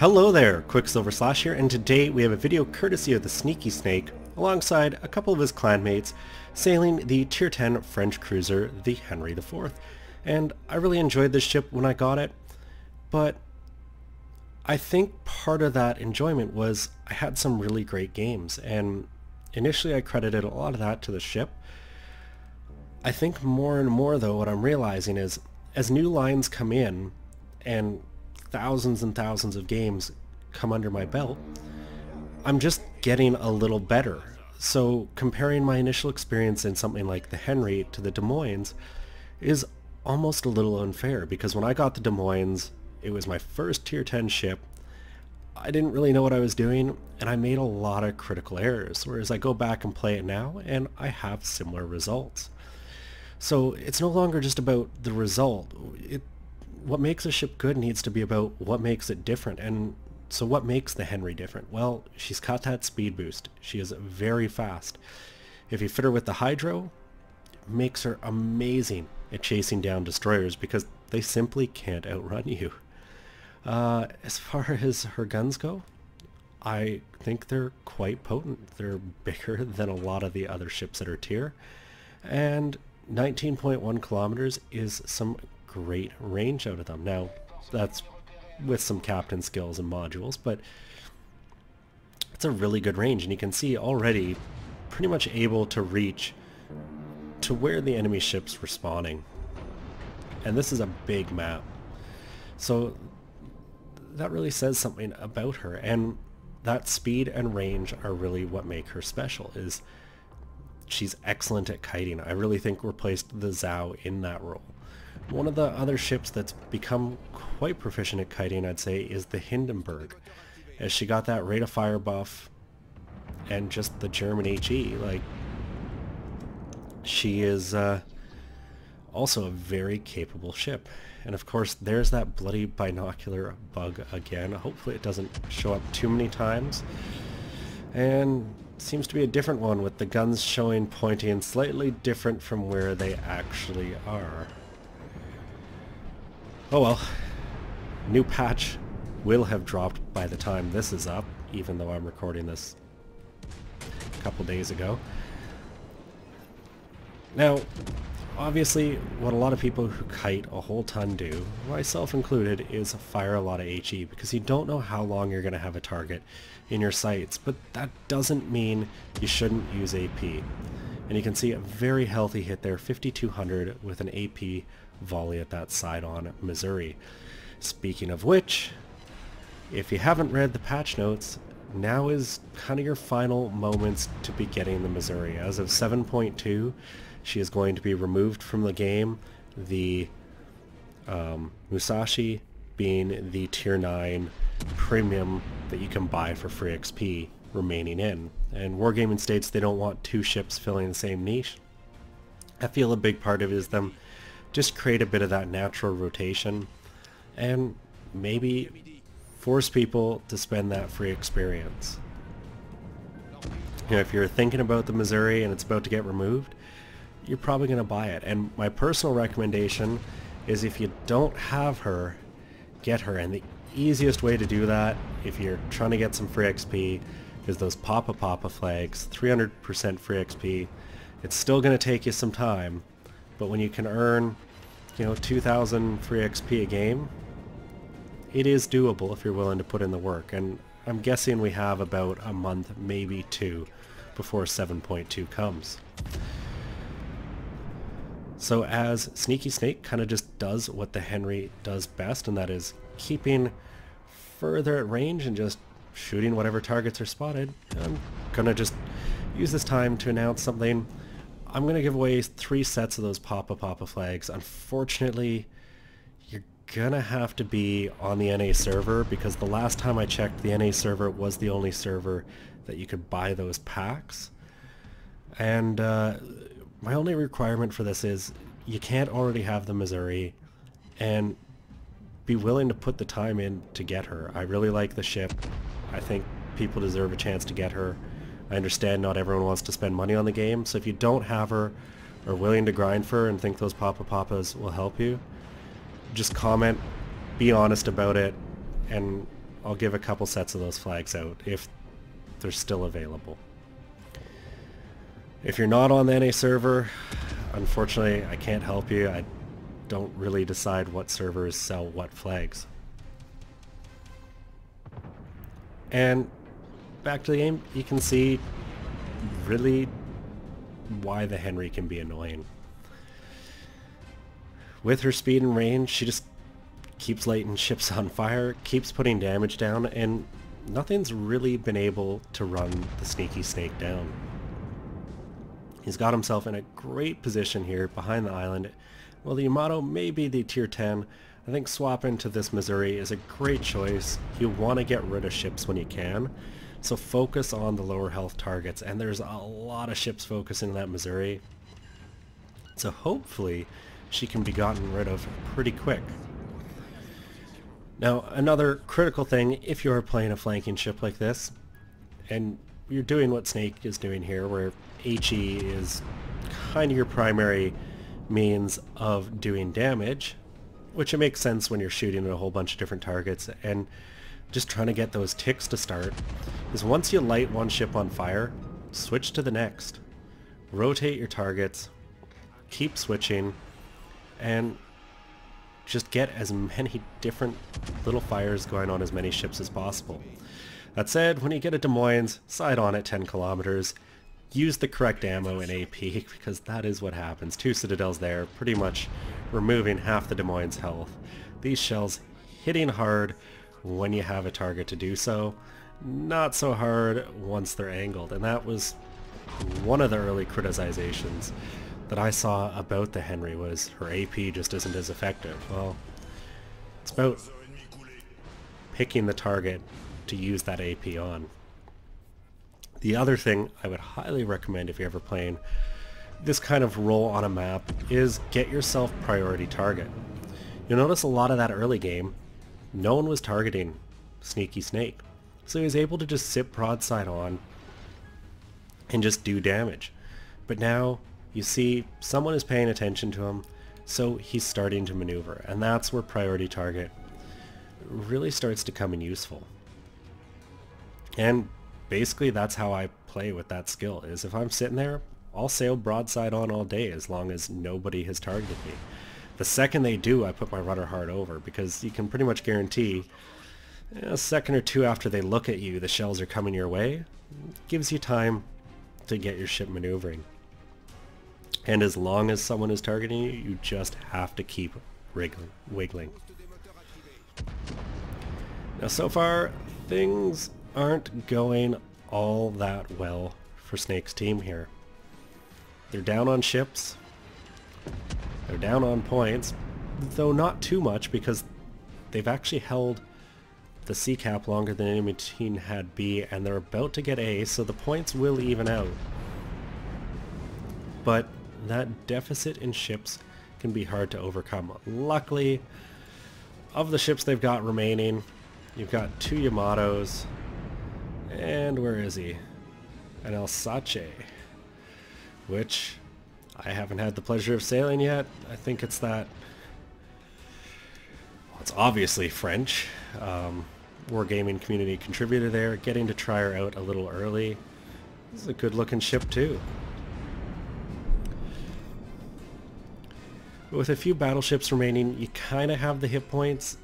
Hello there, Qckslvrslash here, and today we have a video courtesy of the Sneaky Snake alongside a couple of his clanmates sailing the Tier 10 French cruiser, the Henri IV. And I really enjoyed this ship when I got it, but I think part of that enjoyment was I had some really great games, and initially I credited a lot of that to the ship. I think more and more though what I'm realizing is as new lines come in and thousands and thousands of games come under my belt, I'm just getting a little better. So comparing my initial experience in something like the Henri to the Des Moines is almost a little unfair, because when I got the Des Moines, it was my first Tier 10 ship. I didn't really know what I was doing, and I made a lot of critical errors, whereas I go back and play it now, and I have similar results. So it's no longer just about the result. What makes a ship good needs to be about what makes it different. And so what makes the Henri different? Well, she's got that speed boost. She is very fast. If you fit her with the hydro, it makes her amazing at chasing down destroyers because they simply can't outrun you. As far as her guns go, I think they're quite potent. They're bigger than a lot of the other ships at her tier, and 19.1 kilometers is some great range out of them. Now, that's with some captain skills and modules, but it's a really good range, and you can see already pretty much able to reach to where the enemy ships were spawning. And this is a big map, so that really says something about her, and that speed and range are really what make her special. Is she's excellent at kiting. I really think replaced the Zhao in that role. One of the other ships that's become quite proficient at kiting, I'd say, is the Hindenburg, as she got that rate of fire buff and just the German HE. Like, she is also a very capable ship. And of course, there's that bloody binocular bug again. Hopefully it doesn't show up too many times. And seems to be a different one, with the guns showing pointing slightly different from where they actually are. Oh well, new patch will have dropped by the time this is up, even though I'm recording this a couple days ago. Now, obviously, what a lot of people who kite a whole ton do, myself included, is fire a lot of HE, because you don't know how long you're going to have a target in your sights, but that doesn't mean you shouldn't use AP. And you can see a very healthy hit there, 5200 with an AP volley at that side on Missouri. Speaking of which, if you haven't read the patch notes, now is kind of your final moments to be getting the Missouri. As of 7.2, she is going to be removed from the game, the Musashi being the Tier 9 premium that you can buy for free XP remaining in. And Wargaming states they don't want two ships filling the same niche. I feel a big part of it is them just create a bit of that natural rotation and maybe force people to spend that free experience. You know, if you're thinking about the Missouri and it's about to get removed, you're probably going to buy it. And my personal recommendation is, if you don't have her, get her. And the easiest way to do that, if you're trying to get some free XP, is those Papa flags, 300% free XP. It's still going to take you some time, but when you can earn, 2,000 free XP a game, it is doable if you're willing to put in the work. And I'm guessing we have about a month, maybe two, before 7.2 comes. So as Sneaky Snake kind of just does what the Henri does best, and that is keeping further at range and just shooting whatever targets are spotted, I'm gonna just use this time to announce something. I'm gonna give away 3 sets of those Papa flags. Unfortunately, you're gonna have to be on the NA server, because the last time I checked, the NA server was the only server that you could buy those packs. And my only requirement for this is you can't already have the Missouri, and be willing to put the time in to get her. I really like the ship. I think people deserve a chance to get her. I understand not everyone wants to spend money on the game, so if you don't have her or willing to grind for her and think those Papas will help you, just comment, be honest about it, and I'll give a couple sets of those flags out if they're still available. If you're not on the NA server, unfortunately I can't help you. I don't really decide what servers sell what flags. And back to the game, you can see really why the Henri can be annoying. With her speed and range, she just keeps lighting ships on fire, keeps putting damage down, and nothing's really been able to run the Sneaky Snake down. He's got himself in a great position here behind the island. Well, the Yamato may be the tier 10. I think swapping to this Missouri is a great choice. You want to get rid of ships when you can, so focus on the lower health targets, and there's a lot of ships focusing on that Missouri. So hopefully she can be gotten rid of pretty quick. Now, another critical thing, if you're playing a flanking ship like this, and you're doing what Snake is doing here, where HE is kind of your primary means of doing damage, which it makes sense when you're shooting at a whole bunch of different targets and just trying to get those ticks to start, is once you light one ship on fire, switch to the next. Rotate your targets, keep switching, and just get as many different little fires going on as many ships as possible. That said, when you get a Des Moines, side on at 10 kilometers, use the correct ammo in AP, because that is what happens. 2 Citadels there, pretty much removing half the Des Moines health. These shells hitting hard when you have a target to do so, not so hard once they're angled, and that was one of the early criticizations that I saw about the Henri, was her AP just isn't as effective. Well, it's about picking the target to use that AP on. The other thing I would highly recommend if you're ever playing this kind of role on a map is get yourself priority target. You'll notice a lot of that early game, no one was targeting Sneaky Snake, so he was able to just sit broadside on and just do damage. But now you see someone is paying attention to him, so he's starting to maneuver, and that's where priority target really starts to come in useful. And basically that's how I play with that skill, is if I'm sitting there, I'll sail broadside on all day as long as nobody has targeted me. The second they do, I put my rudder hard over, because you can pretty much guarantee a second or two after they look at you, the shells are coming your way. It gives you time to get your ship maneuvering. And as long as someone is targeting you, you just have to keep wiggling. Now so far, things aren't going all that well for Snake's team here. They're down on ships, they're down on points, though not too much, because they've actually held the C cap longer than enemy team had B, and they're about to get A, so the points will even out. But that deficit in ships can be hard to overcome. Luckily, of the ships they've got remaining, you've got 2 Yamatos, and where is he? An Alsace, which I haven't had the pleasure of sailing yet. I think it's that, well, it's obviously French. Wargaming community contributor there, getting to try her out a little early. This is a good looking ship too. With a few battleships remaining, you kind of have the hit points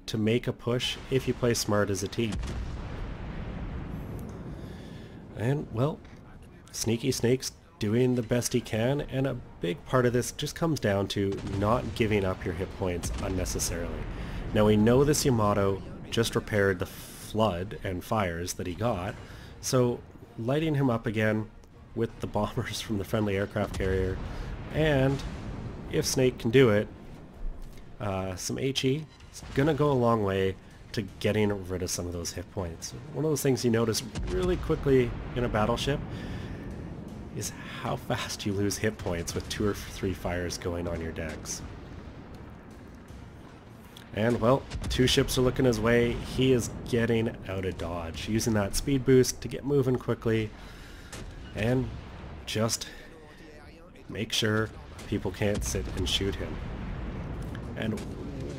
to make a push if you play smart as a team. And, well, Sneaky Snake's doing the best he can, and a big part of this just comes down to not giving up your hit points unnecessarily. Now we know this Yamato just repaired the flood and fires that he got, so lighting him up again with the bombers from the friendly aircraft carrier, and if Snake can do it, some HE is gonna go a long way to getting rid of some of those hit points. One of those things you notice really quickly in a battleship is how fast you lose hit points with 2 or 3 fires going on your decks. And, well, 2 ships are looking his way. He is getting out of dodge, using that speed boost to get moving quickly and just make sure people can't sit and shoot him. And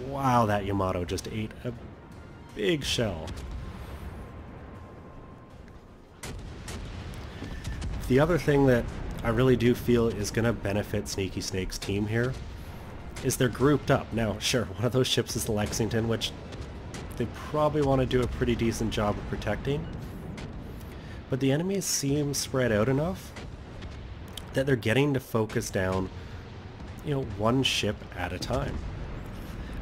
wow, that Yamato just ate a big shell. The other thing that I really do feel is going to benefit Sneaky Snake's team here is they're grouped up. Now, sure, one of those ships is the Lexington, which they probably want to do a pretty decent job of protecting. But the enemies seem spread out enough that they're getting to focus down, you know, one ship at a time.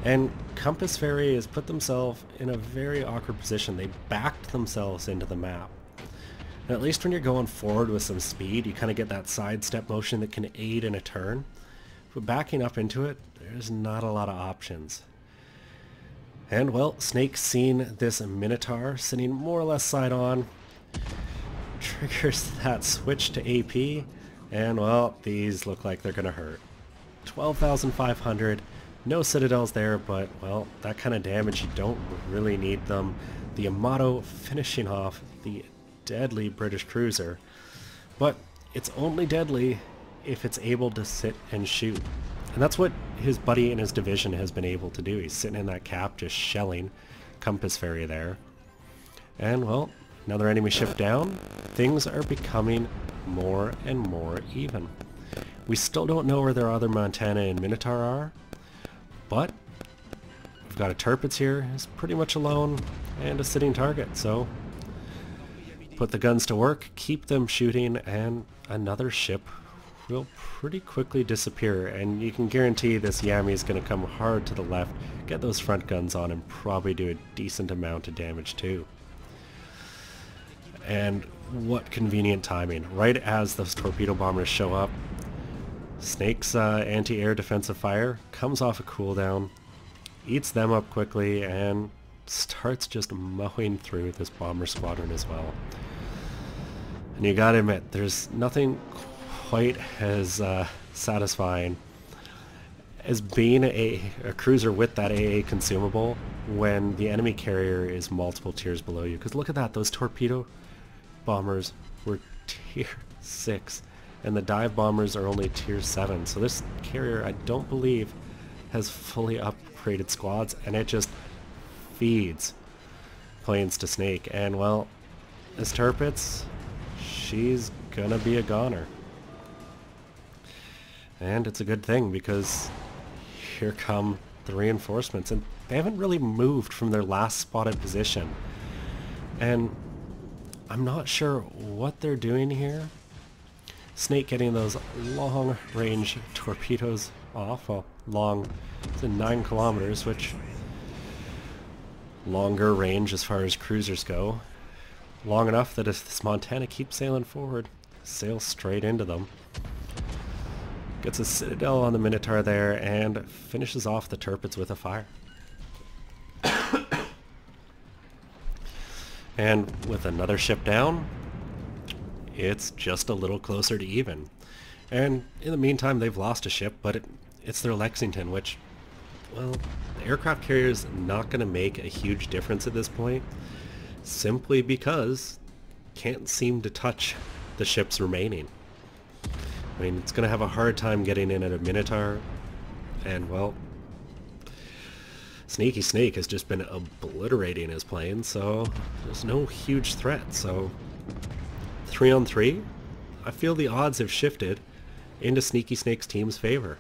And Qckslvrslash has put themselves in a very awkward position. They backed themselves into the map. And at least when you're going forward with some speed, you kind of get that sidestep motion that can aid in a turn. But backing up into it, there's not a lot of options. And well, Snake's seen this Minotaur sitting more or less side on, triggers that switch to AP, and well, these look like they're gonna hurt. 12,500, no citadels there, but well, that kind of damage, you don't really need them. The Yamato finishing off the deadly British cruiser, but it's only deadly if it's able to sit and shoot. And that's what his buddy in his division has been able to do. He's sitting in that cap just shelling Qckslvrslash there. And well, another enemy ship down. Things are becoming more and more even. We still don't know where their other Montana and Minotaur are, but we've got a Tirpitz here. He's pretty much alone and a sitting target, so put the guns to work, keep them shooting, and another ship will pretty quickly disappear. And you can guarantee this Yami is going to come hard to the left, get those front guns on, and probably do a decent amount of damage too. And what convenient timing. Right as those torpedo bombers show up, Snake's anti-air defensive fire comes off a cooldown, eats them up quickly, and starts just mowing through this bomber squadron as well. And you gotta admit, there's nothing quite as satisfying as being a cruiser with that AA consumable when the enemy carrier is multiple tiers below you. Because look at that, those torpedo bombers were tier 6 and the dive bombers are only tier 7. So this carrier, I don't believe, has fully upgraded squads, and it just feeds planes to Snake. And well, this Tirpitz, she's gonna be a goner. And it's a good thing, because here come the reinforcements, and they haven't really moved from their last spotted position. And I'm not sure what they're doing here. Snake getting those long range torpedoes off. Well, long, it's 9 kilometers, which longer range as far as cruisers go. Long enough that if this Montana keeps sailing forward, sail straight into them. Gets a citadel on the Minotaur there and finishes off the Tirpitz with a fire. And with another ship down, it's just a little closer to even. And in the meantime, they've lost a ship, but it's their Lexington, which, well, the aircraft carrier is not going to make a huge difference at this point, simply because it can't seem to touch the ships remaining. I mean, it's going to have a hard time getting in at a Minotaur, and well, Sneaky Snake has just been obliterating his plane, so there's no huge threat. So 3 on 3, I feel the odds have shifted into Sneaky Snake's team's favor.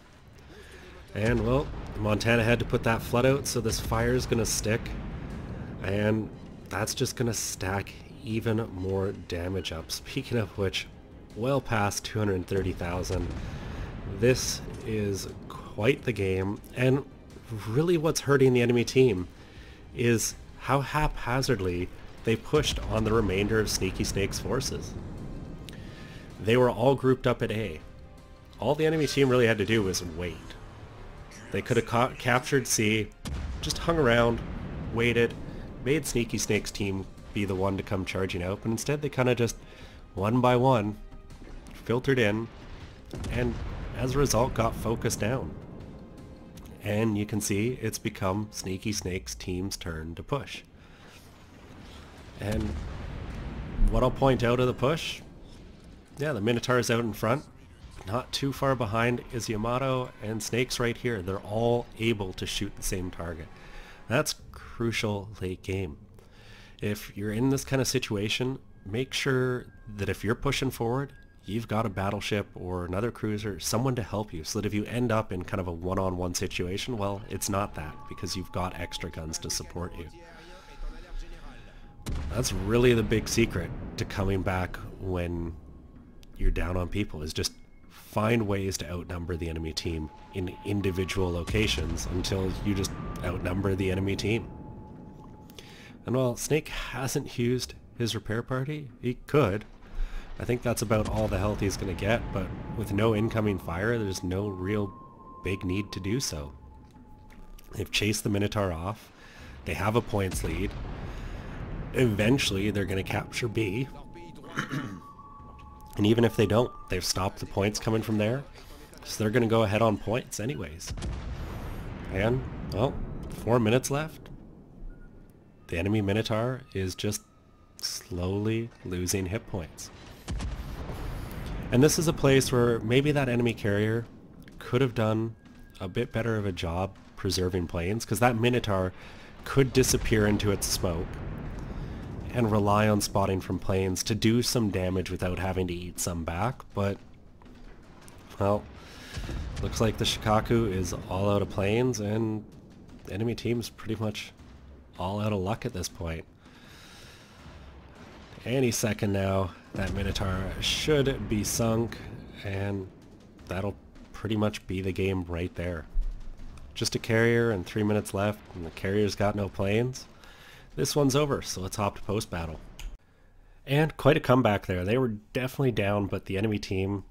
And well, Montana had to put that flood out, so this fire is going to stick, and that's just going to stack even more damage up. Speaking of which, well past 230,000. This is quite the game, and really what's hurting the enemy team is how haphazardly they pushed on the remainder of Sneaky Snake's forces. They were all grouped up at A. All the enemy team really had to do was wait. They could have captured C, just hung around, waited, made Sneaky Snake's team be the one to come charging out, but instead they kind of just, one by one, filtered in, and as a result got focused down. And you can see it's become Sneaky Snake's team's turn to push. And what I'll point out of the push, yeah, the Minotaur is out in front. Not too far behind is Yamato, and Snake's right here. They're all able to shoot the same target. That's crucial late game. If you're in this kind of situation, make sure that if you're pushing forward, you've got a battleship or another cruiser, someone to help you, so that if you end up in kind of a one-on-one situation, well, it's not that, because you've got extra guns to support you. That's really the big secret to coming back when you're down on people, is just find ways to outnumber the enemy team in individual locations until you just outnumber the enemy team. And while Snake hasn't used his repair party, he could. I think that's about all the health he's going to get, but with no incoming fire, there's no real big need to do so. They've chased the Minotaur off. They have a points lead. Eventually, they're going to capture B. And even if they don't, they've stopped the points coming from there. So they're going to go ahead on points anyways. And, well, 4 minutes left. The enemy Minotaur is just slowly losing hit points. And this is a place where maybe that enemy carrier could have done a bit better of a job preserving planes, because that Minotaur could disappear into its smoke and rely on spotting from planes to do some damage without having to eat some back. But, well, looks like the Qckslvrslash is all out of planes, and the enemy team's pretty much all out of luck at this point. Any second now, that Minotaur should be sunk, and that'll pretty much be the game right there. Just a carrier and 3 minutes left, and the carrier's got no planes. This one's over, so let's hop to post-battle. And quite a comeback there. They were definitely down, but the enemy team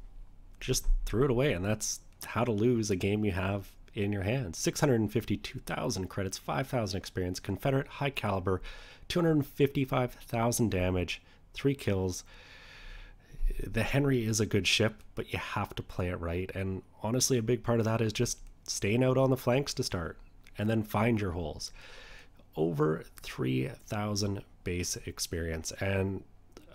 just threw it away, and that's how to lose a game you have in your hands. 652,000 credits, 5,000 experience, Confederate high caliber, 255,000 damage, 3 kills. The Henri is a good ship, but you have to play it right, and honestly a big part of that is just staying out on the flanks to start, and then find your holes. Over 3,000 base experience, and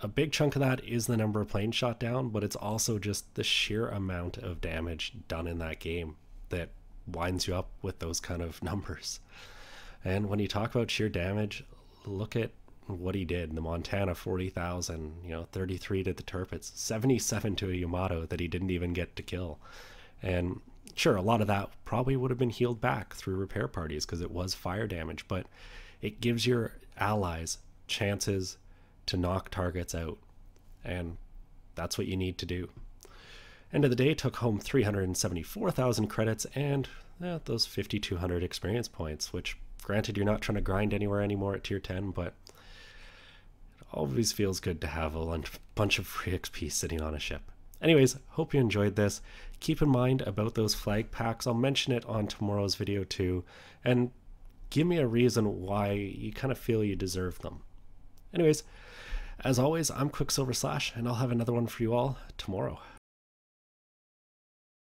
a big chunk of that is the number of planes shot down, but it's also just the sheer amount of damage done in that game that winds you up with those kind of numbers. And when you talk about sheer damage, look at what he did. The Montana 40,000, 33 to the Tirpitz, 77 to a Yamato that he didn't even get to kill. And sure, a lot of that probably would have been healed back through repair parties because it was fire damage, but it gives your allies chances to knock targets out, and that's what you need to do. End of the day, took home 374,000 credits and those 5,200 experience points, which granted you're not trying to grind anywhere anymore at tier 10, but it always feels good to have a bunch of free XP sitting on a ship. Anyways, hope you enjoyed this. Keep in mind about those flag packs. I'll mention it on tomorrow's video too, and give me a reason why you kind of feel you deserve them. Anyways, as always, I'm Qckslvrslash, and I'll have another one for you all tomorrow.